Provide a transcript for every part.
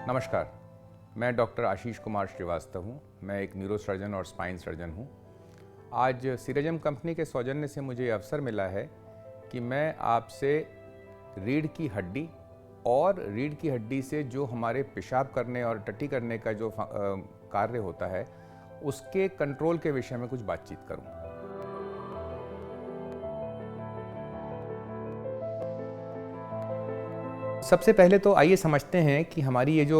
नमस्कार, मैं डॉक्टर आशीष कुमार श्रीवास्तव हूँ। मैं एक न्यूरोसर्जन और स्पाइन सर्जन हूँ। आज सीरजम कंपनी के सौजन्य से मुझे अवसर मिला है कि मैं आपसे रीढ़ की हड्डी और रीढ़ की हड्डी से जो हमारे पेशाब करने और टट्टी करने का जो कार्य होता है उसके कंट्रोल के विषय में कुछ बातचीत करूँ। सबसे पहले तो आइए समझते हैं कि हमारी ये जो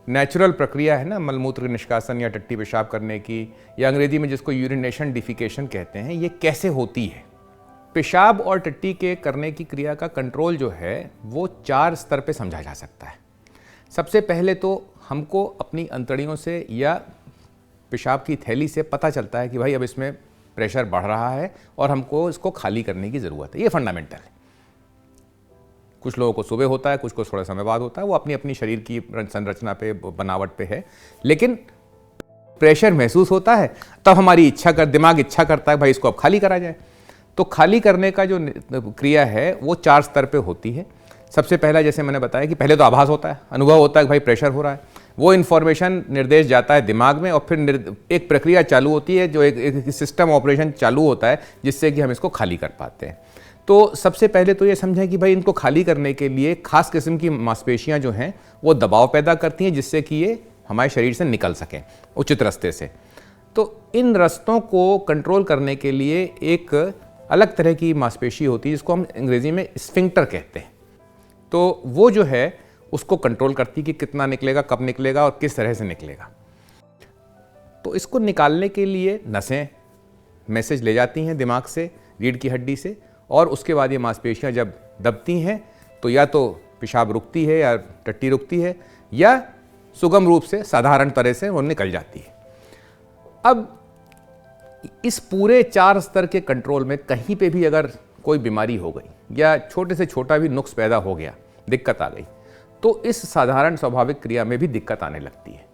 नेचुरल प्रक्रिया है ना, मलमूत्र निष्कासन या टट्टी पेशाब करने की, या अंग्रेजी में जिसको यूरिनेशन डिफिकेशन कहते हैं, ये कैसे होती है। पेशाब और टट्टी के करने की क्रिया का कंट्रोल जो है वो 4 स्तर पे समझा जा सकता है। सबसे पहले तो हमको अपनी अंतड़ियों से या पेशाब की थैली से पता चलता है कि भाई अब इसमें प्रेशर बढ़ रहा है और हमको इसको खाली करने की ज़रूरत है। ये फंडामेंटल है। कुछ लोगों को सुबह होता है, कुछ को थोड़ा समय बाद होता है, वो अपनी अपनी शरीर की संरचना पे, बनावट पे है। लेकिन प्रेशर महसूस होता है तब हमारी दिमाग इच्छा करता है भाई इसको अब खाली करा जाए। तो खाली करने का जो क्रिया है वो 4 स्तर पे होती है। सबसे पहला, जैसे मैंने बताया कि पहले तो आभास होता है, अनुभव होता है कि भाई प्रेशर हो रहा है। वो इन्फॉर्मेशन निर्देश जाता है दिमाग में और फिर एक प्रक्रिया चालू होती है, जो एक सिस्टम ऑपरेशन चालू होता है जिससे कि हम इसको खाली कर पाते हैं। तो सबसे पहले तो ये समझें कि भाई इनको खाली करने के लिए खास किस्म की मांसपेशियां जो हैं वो दबाव पैदा करती हैं जिससे कि ये हमारे शरीर से निकल सकें उचित रास्ते से। तो इन रास्तों को कंट्रोल करने के लिए एक अलग तरह की मांसपेशी होती है जिसको हम अंग्रेजी में स्फिंक्टर कहते हैं। तो वो जो है उसको कंट्रोल करती है कि कितना निकलेगा, कब निकलेगा और किस तरह से निकलेगा। तो इसको निकालने के लिए नसें मैसेज ले जाती हैं दिमाग से, रीढ़ की हड्डी से, और उसके बाद ये मांसपेशियां जब दबती हैं तो या तो पेशाब रुकती है या टट्टी रुकती है, या सुगम रूप से साधारण तरह से वो निकल जाती है। अब इस पूरे 4 स्तर के कंट्रोल में कहीं पे भी अगर कोई बीमारी हो गई या छोटे से छोटा भी नुक्स पैदा हो गया, दिक्कत आ गई, तो इस साधारण स्वाभाविक क्रिया में भी दिक्कत आने लगती है।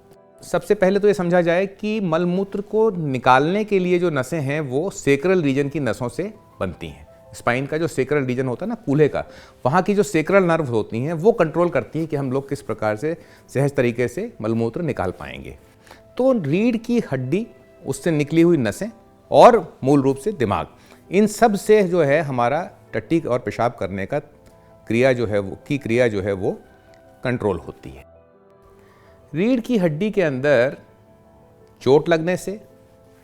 सबसे पहले तो ये समझा जाए कि मलमूत्र को निकालने के लिए जो नसें हैं वो सेक्रल रीजन की नसों से बनती हैं। स्पाइन का जो सेक्रल रीजन होता है ना, कूल्हे का, वहाँ की जो सेक्रल नर्व होती हैं वो कंट्रोल करती हैं कि हम लोग किस प्रकार से सहज तरीके से मलमूत्र निकाल पाएंगे। तो रीढ़ की हड्डी, उससे निकली हुई नसें और मूल रूप से दिमाग, इन सब से जो है हमारा टट्टी और पेशाब करने का क्रिया जो है वो कंट्रोल होती है। रीढ़ की हड्डी के अंदर चोट लगने से,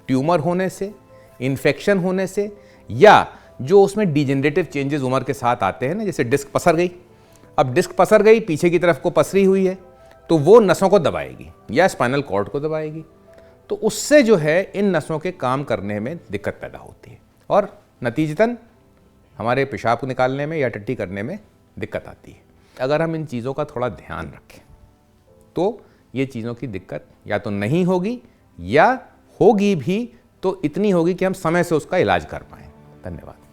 ट्यूमर होने से, इन्फेक्शन होने से, या जो उसमें डिजेनरेटिव चेंजेस उम्र के साथ आते हैं ना, जैसे डिस्क पसर गई, अब डिस्क पसर गई, पीछे की तरफ को पसरी हुई है, तो वो नसों को दबाएगी या स्पाइनल कॉर्ड को दबाएगी। तो उससे जो है इन नसों के काम करने में दिक्कत पैदा होती है और नतीजतन हमारे पेशाब को निकालने में या टट्टी करने में दिक्कत आती है। अगर हम इन चीज़ों का थोड़ा ध्यान रखें तो ये चीज़ों की दिक्कत या तो नहीं होगी, या होगी भी तो इतनी होगी कि हम समय से उसका इलाज कर पाएँ। धन्यवाद।